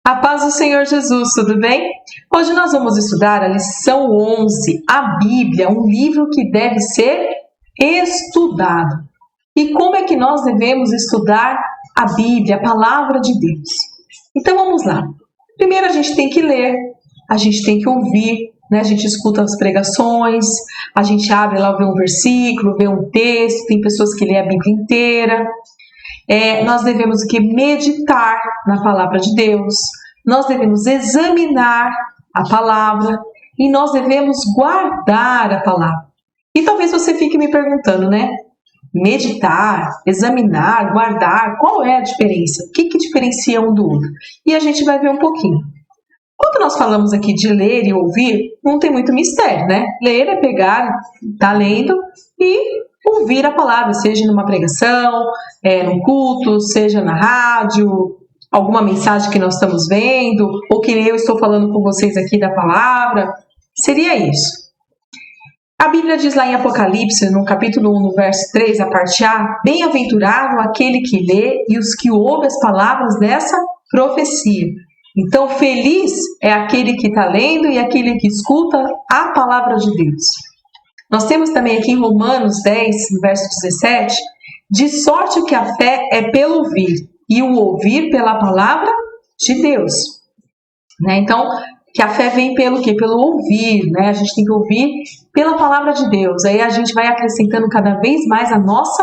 A paz do Senhor Jesus, tudo bem? Hoje nós vamos estudar a lição 11, a Bíblia, um livro que deve ser estudado. E como é que nós devemos estudar a Bíblia, a palavra de Deus? Então vamos lá. Primeiro a gente tem que ler, a gente tem que ouvir, né? A gente escuta as pregações, a gente abre lá, vê um versículo, vê um texto, tem pessoas que lêem a Bíblia inteira. Nós devemos meditar na palavra de Deus, nós devemos examinar a palavra e nós devemos guardar a palavra. E talvez você fique me perguntando, né? Meditar, examinar, guardar, qual é a diferença? O que diferencia um do outro? E a gente vai ver um pouquinho. Quando nós falamos aqui de ler e ouvir, não tem muito mistério, né? Ler é pegar, tá lendo e ouvir a palavra, seja numa pregação, num culto, seja na rádio, alguma mensagem que nós estamos vendo, ou que eu estou falando com vocês aqui da palavra, seria isso. A Bíblia diz lá em Apocalipse, no capítulo 1, no verso 3, a parte A, bem-aventurado aquele que lê e os que ouvem as palavras dessa profecia. Então, feliz é aquele que está lendo e aquele que escuta a palavra de Deus. Nós temos também aqui em Romanos 10, verso 17, de sorte que a fé é pelo ouvir, e o ouvir pela palavra de Deus. Né? Então, que a fé vem pelo quê? Pelo ouvir, né? A gente tem que ouvir pela palavra de Deus. Aí a gente vai acrescentando cada vez mais a nossa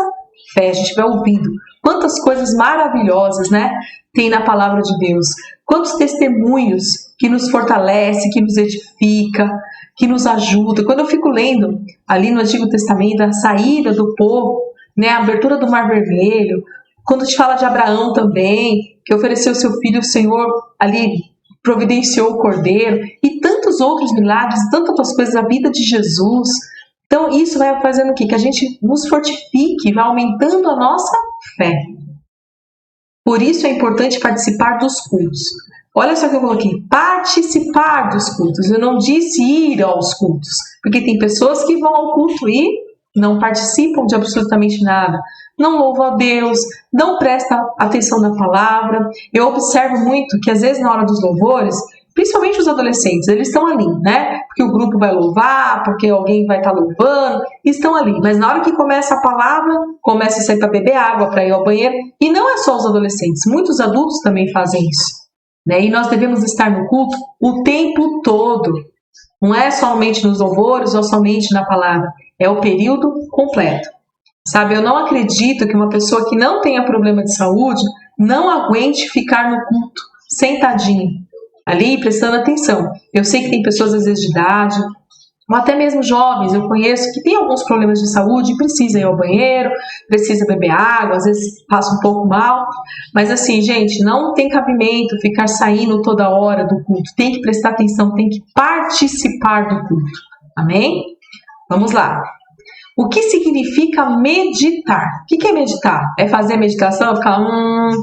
fé, a gente vai ouvindo. Quantas coisas maravilhosas, né? Tem na palavra de Deus. Quantos testemunhos que nos fortalece, que nos edifica, que nos ajuda. Quando eu fico lendo ali no Antigo Testamento a saída do povo, né, a abertura do Mar Vermelho, quando te fala de Abraão também, que ofereceu seu filho, o Senhor ali providenciou o cordeiro, e tantos outros milagres, tantas outras coisas, a vida de Jesus. Então isso vai fazendo o quê? Que a gente nos fortifique, vai aumentando a nossa fé. Por isso é importante participar dos cultos. Olha só o que eu coloquei, participar dos cultos. Eu não disse ir aos cultos, porque tem pessoas que vão ao culto e não participam de absolutamente nada. Não louvam a Deus, não prestam atenção na palavra. Eu observo muito que às vezes na hora dos louvores, principalmente os adolescentes, eles estão ali, né? Porque o grupo vai louvar, porque alguém vai estar louvando, estão ali. Mas na hora que começa a palavra, começa a sair para beber água, para ir ao banheiro. E não é só os adolescentes, muitos adultos também fazem isso. Né? E nós devemos estar no culto o tempo todo. Não é somente nos louvores ou somente na palavra. É o período completo. Sabe, eu não acredito que uma pessoa que não tenha problema de saúde não aguente ficar no culto, sentadinho, ali prestando atenção. Eu sei que tem pessoas às vezes de idade, ou até mesmo jovens, eu conheço que tem alguns problemas de saúde e precisa ir ao banheiro, precisa beber água, às vezes passa um pouco mal. Mas assim, gente, não tem cabimento ficar saindo toda hora do culto. Tem que prestar atenção, tem que participar do culto. Amém? Vamos lá. O que significa meditar? O que é meditar? É fazer meditação, ficar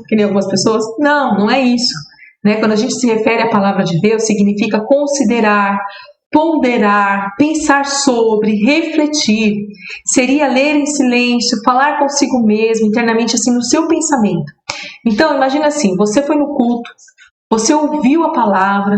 que nem algumas pessoas? Não, não é isso. Né? Quando a gente se refere à palavra de Deus, significa considerar, ponderar, pensar sobre, refletir. Seria ler em silêncio, falar consigo mesmo, internamente assim, no seu pensamento. Então, imagina assim, você foi no culto, você ouviu a palavra,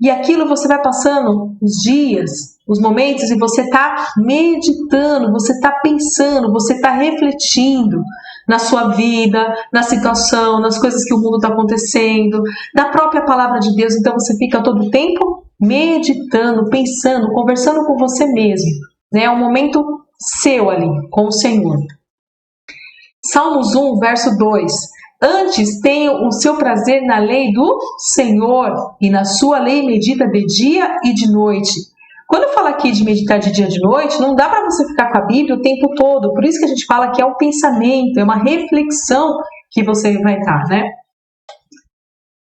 e aquilo você vai passando os dias, os momentos, e você está meditando, você está pensando, você está refletindo na sua vida, na situação, nas coisas que o mundo está acontecendo, na própria palavra de Deus. Então você fica todo o tempo meditando, pensando, conversando com você mesmo. Né? É um momento seu ali, com o Senhor. Salmos 1, verso 2. Antes tenho o seu prazer na lei do Senhor, e na sua lei medita de dia e de noite. Quando eu falo aqui de meditar de dia e de noite, não dá para você ficar com a Bíblia o tempo todo. Por isso que a gente fala que é um pensamento, é uma reflexão que você vai estar, né?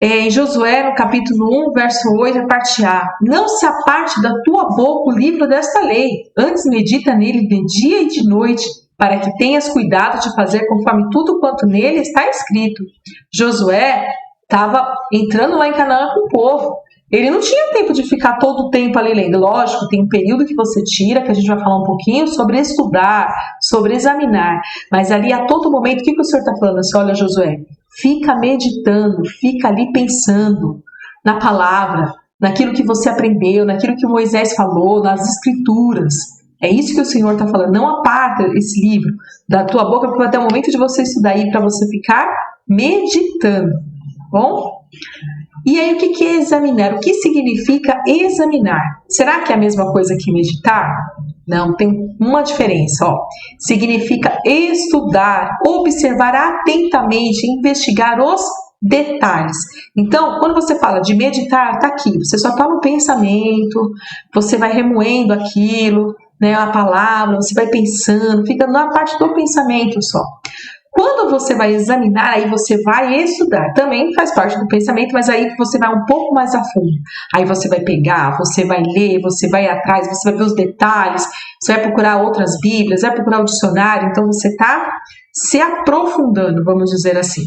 Em Josué, no capítulo 1, verso 8, a parte A. Não se aparte da tua boca o livro desta lei. Antes medita nele de dia e de noite, para que tenhas cuidado de fazer conforme tudo quanto nele está escrito. Josué estava entrando lá em Canaã com o povo. Ele não tinha tempo de ficar todo o tempo ali lendo. Lógico, tem um período que você tira, que a gente vai falar um pouquinho sobre estudar, sobre examinar. Mas ali a todo momento, o que o Senhor está falando? Assim, olha, Josué, Fica meditando, fica ali pensando na palavra, naquilo que você aprendeu, naquilo que Moisés falou, nas escrituras. É isso que o Senhor está falando. Não aparta esse livro da tua boca, porque vai ter um momento de você estudar aí para você ficar meditando. Bom? E aí, o que é examinar? O que significa examinar? Será que é a mesma coisa que meditar? Não, tem uma diferença. Ó. Significa estudar, observar atentamente, investigar os detalhes. Então, quando você fala de meditar, tá aqui. Você só está no pensamento, você vai remoendo aquilo, né, a palavra, você vai pensando, fica na parte do pensamento só. Quando você vai examinar, aí você vai estudar. Também faz parte do pensamento, mas aí você vai um pouco mais a fundo. Aí você vai pegar, você vai ler, você vai atrás, você vai ver os detalhes, você vai procurar outras bíblias, vai procurar o dicionário. Então você está se aprofundando, vamos dizer assim.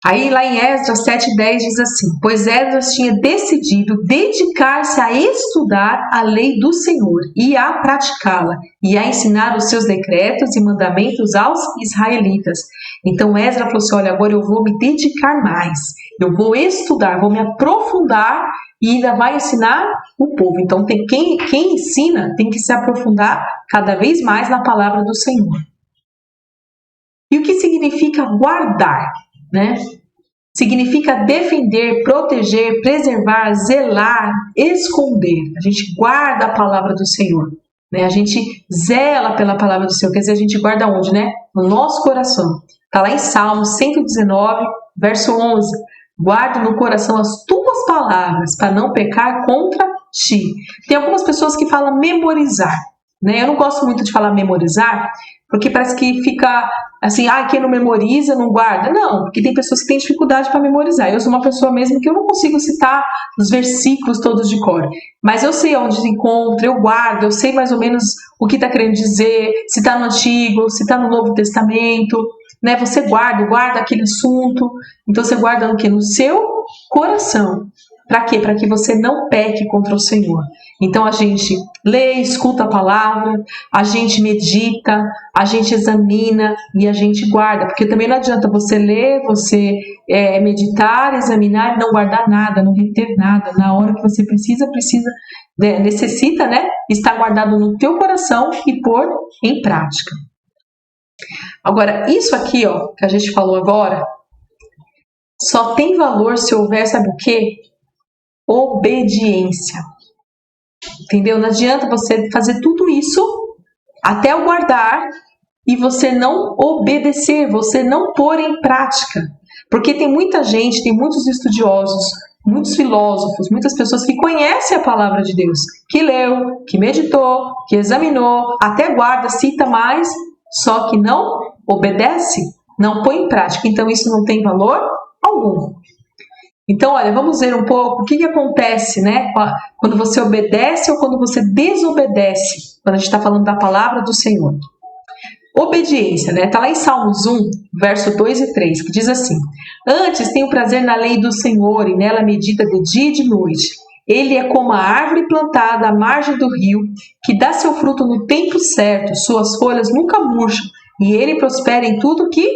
Aí lá em Esdras 7,10 diz assim: pois Esdras tinha decidido dedicar-se a estudar a lei do Senhor e a praticá-la e a ensinar os seus decretos e mandamentos aos israelitas. Então Esdras falou assim: olha, agora eu vou me dedicar mais, eu vou estudar, vou me aprofundar e ainda vai ensinar o povo. Então quem ensina tem que se aprofundar cada vez mais na palavra do Senhor. E o que significa guardar? Né? Significa defender, proteger, preservar, zelar, esconder. A gente guarda a palavra do Senhor, né? A gente zela pela palavra do Senhor, quer dizer, a gente guarda onde, né? No nosso coração. Está lá em Salmos 119, verso 11. Guarda no coração as tuas palavras para não pecar contra ti. Tem algumas pessoas que falam memorizar, né? Eu não gosto muito de falar memorizar, porque parece que fica assim, quem não memoriza, não guarda. Não, porque tem pessoas que têm dificuldade para memorizar. Eu sou uma pessoa mesmo que eu não consigo citar os versículos todos de cor. Mas eu sei onde se encontra, eu guardo, eu sei mais ou menos o que está querendo dizer, se está no Antigo, se está no Novo Testamento. Né? Você guarda aquele assunto. Então você guarda o quê? No seu coração. Para quê? Para que você não peque contra o Senhor. Então a gente lê, escuta a palavra, a gente medita, a gente examina e a gente guarda. Porque também não adianta você ler, você meditar, examinar e não guardar nada, não reter nada. Na hora que você necessita, né, estar guardado no teu coração e pôr em prática. Agora, isso aqui, ó, que a gente falou agora, só tem valor se houver, sabe o quê? Obediência. Entendeu? Não adianta você fazer tudo isso até o guardar e você não obedecer, você não pôr em prática. Porque tem muita gente, tem muitos estudiosos, muitos filósofos, muitas pessoas que conhecem a palavra de Deus, que leu, que meditou, que examinou, até guarda, cita mais, só que não obedece, não põe em prática. Então isso não tem valor algum. Então, olha, vamos ver um pouco o que acontece, né, quando você obedece ou quando você desobedece, quando a gente está falando da palavra do Senhor. Obediência, né? Está lá em Salmos 1, verso 2 e 3, que diz assim: antes tenho prazer na lei do Senhor e nela medita de dia e de noite. Ele é como a árvore plantada à margem do rio, que dá seu fruto no tempo certo, suas folhas nunca murcham, e ele prospera em tudo que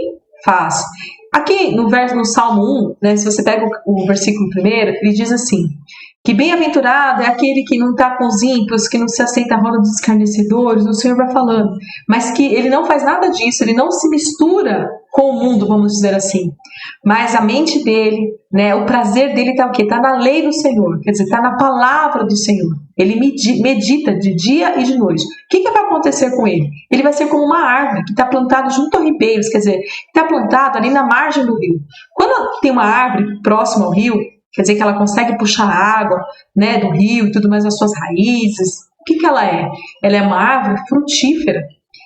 faz. Aqui no Salmo 1, né, se você pega o versículo 1, ele diz assim: que bem-aventurado é aquele que não está com os ímpios, que não se aceita a roda dos escarnecedores. O Senhor vai falando, mas que ele não faz nada disso, ele não se mistura com o mundo, vamos dizer assim. Mas a mente dele, né, o prazer dele está o quê? Está na lei do Senhor, quer dizer, está na palavra do Senhor. Ele medita de dia e de noite. O que vai acontecer com ele? Ele vai ser como uma árvore que está plantada junto a ribeiros, quer dizer, está plantada ali na margem do rio. Quando tem uma árvore próxima ao rio, quer dizer que ela consegue puxar a água, né, do rio e tudo mais, as suas raízes. O que ela é? Ela é uma árvore frutífera.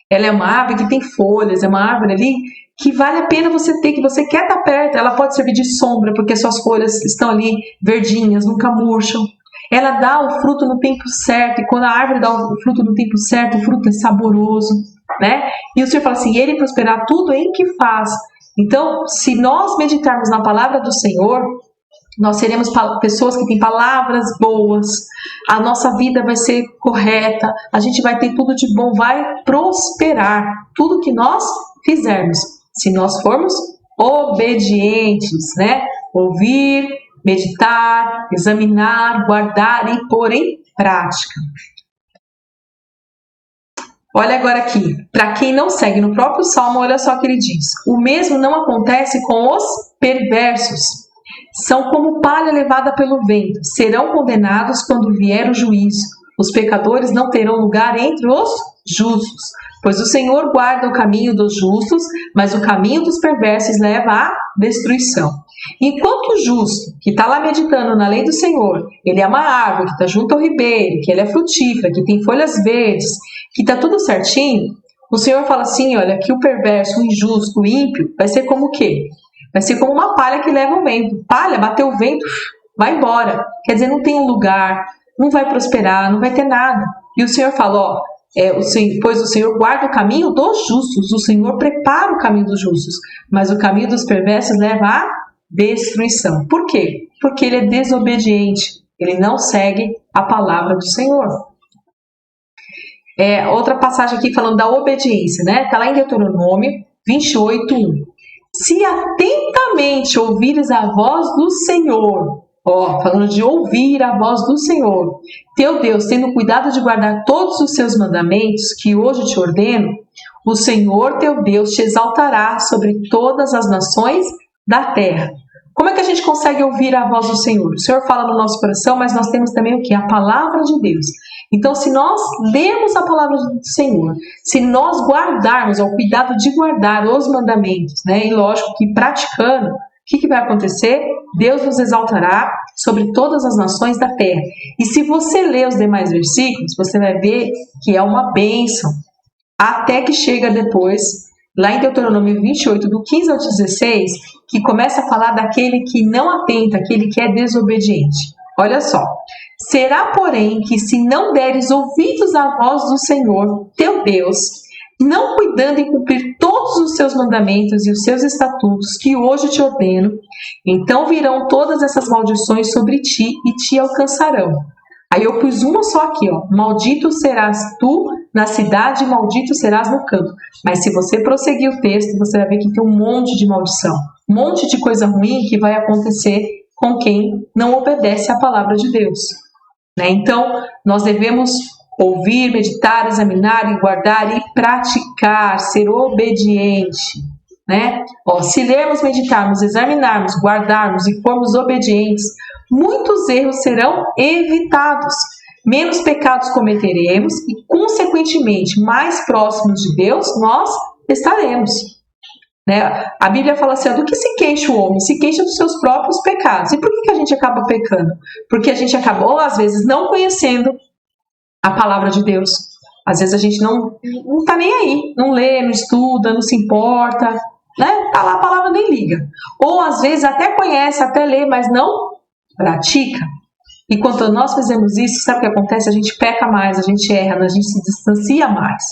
Ela é uma árvore que tem folhas, é uma árvore ali que vale a pena você ter, que você quer estar perto. Ela pode servir de sombra, porque suas folhas estão ali verdinhas, nunca murcham. Ela dá o fruto no tempo certo, e quando a árvore dá o fruto no tempo certo, o fruto é saboroso, né? E o Senhor fala assim: ele prosperar tudo em que faz. Então, se nós meditarmos na palavra do Senhor, nós seremos pessoas que têm palavras boas, a nossa vida vai ser correta, a gente vai ter tudo de bom, vai prosperar tudo que nós fizermos, se nós formos obedientes, né? Ouvir, meditar, examinar, guardar e pôr em prática. Olha agora aqui, para quem não segue no próprio Salmo, olha só o que ele diz. O mesmo não acontece com os perversos. São como palha levada pelo vento. Serão condenados quando vier o juízo. Os pecadores não terão lugar entre os justos. Pois o Senhor guarda o caminho dos justos, mas o caminho dos perversos leva à destruição. Enquanto o justo, que está lá meditando na lei do Senhor, ele é uma árvore que está junto ao ribeiro, que ele é frutífera, que tem folhas verdes, que está tudo certinho, o Senhor fala assim, olha, que o perverso, o injusto, o ímpio, vai ser como o quê? Vai ser como uma palha que leva o vento. Palha, bateu o vento, vai embora. Quer dizer, não tem um lugar, não vai prosperar, não vai ter nada. E o Senhor fala, pois o Senhor guarda o caminho dos justos, o Senhor prepara o caminho dos justos, mas o caminho dos perversos leva à destruição. Por quê? Porque ele é desobediente, ele não segue a palavra do Senhor. Outra passagem aqui falando da obediência, né? Está lá em Deuteronômio 28:1. Se atentamente ouvires a voz do Senhor, falando de ouvir a voz do Senhor, teu Deus, tendo cuidado de guardar todos os seus mandamentos que hoje te ordeno, o Senhor teu Deus te exaltará sobre todas as nações da terra. Como é que a gente consegue ouvir a voz do Senhor? O Senhor fala no nosso coração, mas nós temos também o quê? A palavra de Deus. Então, se nós lermos a palavra do Senhor, se nós guardarmos, ao cuidado de guardar os mandamentos, né? E lógico que praticando, o que vai acontecer? Deus nos exaltará sobre todas as nações da terra. E se você ler os demais versículos, você vai ver que é uma bênção. Até que chega depois, lá em Deuteronômio 28, do 15 ao 16, que começa a falar daquele que não atenta, aquele que é desobediente. Olha só. Será, porém, que se não deres ouvidos à voz do Senhor, teu Deus, não cuidando em cumprir todos os seus mandamentos e os seus estatutos que hoje te ordeno, então virão todas essas maldições sobre ti e te alcançarão. Aí eu pus uma só aqui, maldito serás tu na cidade, maldito serás no campo. Mas se você prosseguir o texto, você vai ver que tem um monte de maldição, um monte de coisa ruim que vai acontecer com quem não obedece à palavra de Deus. Então, nós devemos ouvir, meditar, examinar e guardar e praticar, ser obediente. Né? Se lermos, meditarmos, examinarmos, guardarmos e formos obedientes, muitos erros serão evitados, menos pecados cometeremos e, consequentemente, mais próximos de Deus nós estaremos. Né? A Bíblia fala assim, do que se queixa o homem? Se queixa dos seus próprios pecados. E por que a gente acaba pecando? Porque a gente acabou, às vezes, não conhecendo a palavra de Deus. Às vezes a gente não está nem aí, não lê, não estuda, não se importa, né? Tá lá, a palavra nem liga. Ou às vezes até conhece, até lê, mas não pratica. E quando nós fazemos isso, sabe o que acontece? A gente peca mais, a gente erra, a gente se distancia mais.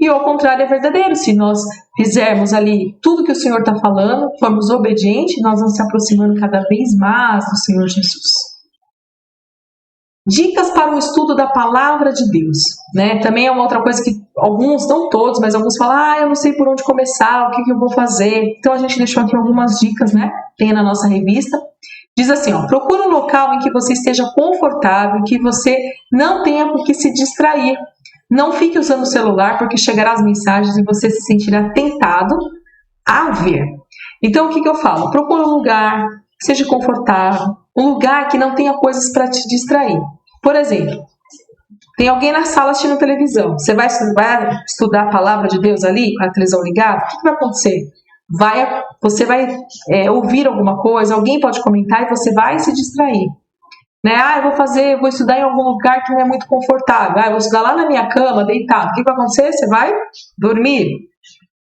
E ao contrário é verdadeiro, se nós fizermos ali tudo que o Senhor está falando, formos obedientes, nós vamos se aproximando cada vez mais do Senhor Jesus. Dicas para o estudo da palavra de Deus. Né? Também é uma outra coisa que alguns, não todos, mas alguns falam, eu não sei por onde começar, o que eu vou fazer. Então a gente deixou aqui algumas dicas, né? Tem na nossa revista. Diz assim, procura um local em que você esteja confortável, que você não tenha por que se distrair. Não fique usando o celular, porque chegará as mensagens e você se sentirá tentado a ver. Então, o que eu falo? Procura um lugar que seja confortável, um lugar que não tenha coisas para te distrair. Por exemplo, tem alguém na sala assistindo televisão. Você vai estudar a palavra de Deus ali, com a televisão ligada? O que vai acontecer? Você vai ouvir alguma coisa, alguém pode comentar e você vai se distrair. Né? Eu vou estudar em algum lugar que não é muito confortável. Eu vou estudar lá na minha cama, deitado. O que vai acontecer? Você vai dormir.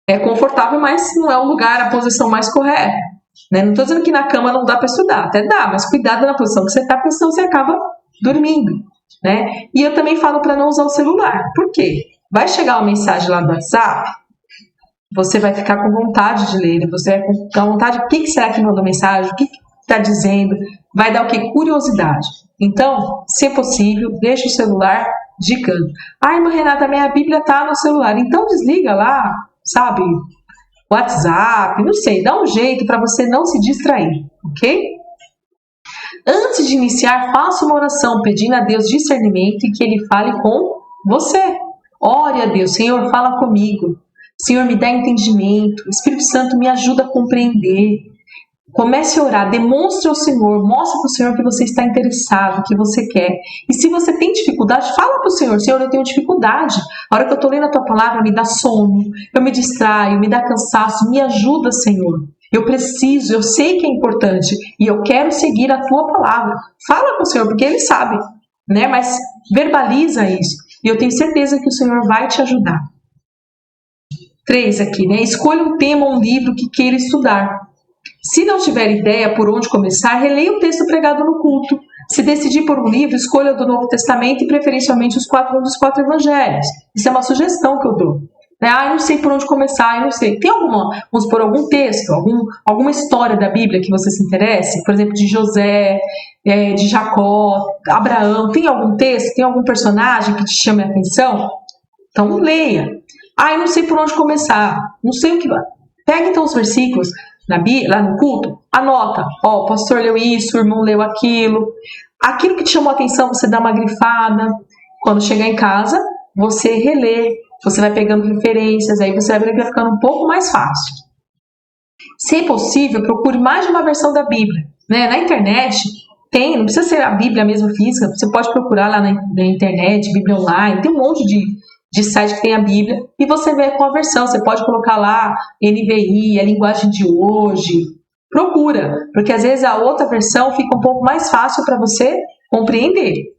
É confortável, mas não é o lugar, a posição mais correta. Né? Não estou dizendo que na cama não dá para estudar. Até dá, mas cuidado na posição que você está, porque senão você acaba dormindo. Né? E eu também falo para não usar o celular. Por quê? Vai chegar uma mensagem lá no WhatsApp, você vai ficar com vontade de ler. Você vai ficar com vontade, o que será que mandou mensagem? O que está dizendo? Vai dar o quê? Curiosidade. Então, se possível, deixa o celular de canto. Irmã Renata, minha Bíblia está no celular. Então desliga lá, sabe? WhatsApp, não sei, dá um jeito para você não se distrair, ok? Antes de iniciar, faça uma oração pedindo a Deus discernimento e que Ele fale com você. Ore a Deus, Senhor, fala comigo. Senhor, me dá entendimento. Espírito Santo, me ajuda a compreender. Comece a orar, demonstre ao Senhor, mostre para o Senhor que você está interessado, que você quer. E se você tem dificuldade, fala para o Senhor, Senhor, eu tenho dificuldade. A hora que eu estou lendo a Tua palavra, me dá sono, eu me distraio, me dá cansaço, me ajuda, Senhor. Eu preciso, eu sei que é importante e eu quero seguir a Tua palavra. Fala com o Senhor, porque Ele sabe, né? Mas verbaliza isso e eu tenho certeza que o Senhor vai te ajudar. 3 aqui, né? Escolha um tema ou um livro que queira estudar. Se não tiver ideia por onde começar, releia o texto pregado no culto. Se decidir por um livro, escolha do Novo Testamento e preferencialmente um dos 4 evangelhos. Isso é uma sugestão que eu dou. Eu não sei por onde começar, eu não sei. Tem vamos por algum texto, alguma história da Bíblia que você se interesse? Por exemplo, de José, de Jacó, Abraão. Tem algum texto, tem algum personagem que te chame a atenção? Então leia. Eu não sei por onde começar, não sei o que vai. Pega então os versículos lá no culto, anota. O pastor leu isso, o irmão leu aquilo. Aquilo que te chamou a atenção, você dá uma grifada. Quando chegar em casa, você relê. Você vai pegando referências, aí você vai ver que vai ficando um pouco mais fácil. Se possível, procure mais de uma versão da Bíblia. Na internet, não precisa ser a Bíblia mesmo física, você pode procurar lá na internet, Bíblia online, tem um monte de site que tem a Bíblia, e você vê com a versão, você pode colocar lá NVI, a linguagem de hoje. Procura, porque às vezes a outra versão fica um pouco mais fácil para você compreender.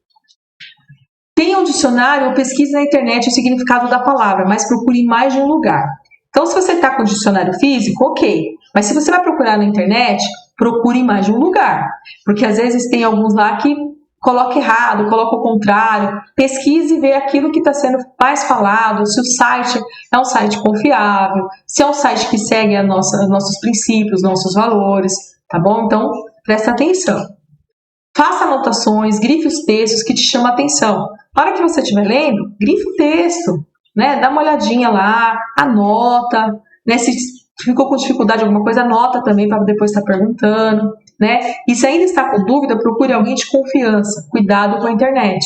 Tenha um dicionário ou pesquise na internet o significado da palavra, mas procure em mais de um lugar. Então, se você está com o dicionário físico, ok. Mas se você vai procurar na internet, procure em mais de um lugar. Porque às vezes tem alguns lá que coloca errado, coloca o contrário. Pesquise e vê aquilo que está sendo mais falado, se o site é um site confiável, se é um site que segue nossos princípios, nossos valores, tá bom? Então, presta atenção. Faça anotações, grife os textos que te chamam a atenção. Na hora que você estiver lendo, grife o texto, dá uma olhadinha lá, anota, se ficou com dificuldade em alguma coisa, anota também para depois estar perguntando, E se ainda está com dúvida, procure alguém de confiança, cuidado com a internet.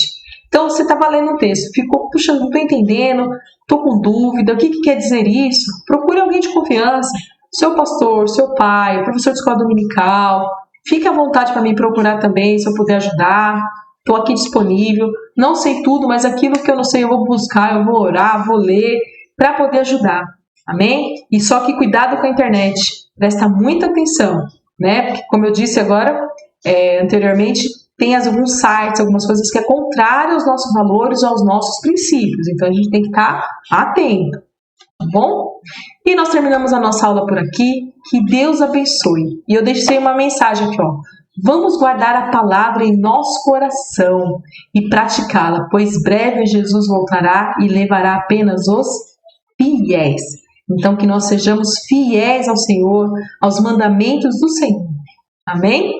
Então, você estava lendo um texto, ficou, puxa, não estou entendendo, estou com dúvida, o que quer dizer isso? Procure alguém de confiança, seu pastor, seu pai, professor de escola dominical. Fique à vontade para me procurar também, se eu puder ajudar. Estou aqui disponível. Não sei tudo, mas aquilo que eu não sei eu vou buscar, eu vou orar, vou ler, para poder ajudar. Amém? E só que cuidado com a internet. Presta muita atenção, Porque, como eu disse agora, anteriormente, tem alguns sites, algumas coisas que é contrário aos nossos valores ou aos nossos princípios. Então, a gente tem que estar atento. Tá bom? E nós terminamos a nossa aula por aqui. Que Deus abençoe. E eu deixei uma mensagem aqui, Vamos guardar a palavra em nosso coração e praticá-la, pois breve Jesus voltará e levará apenas os fiéis. Então, que nós sejamos fiéis ao Senhor, aos mandamentos do Senhor. Amém?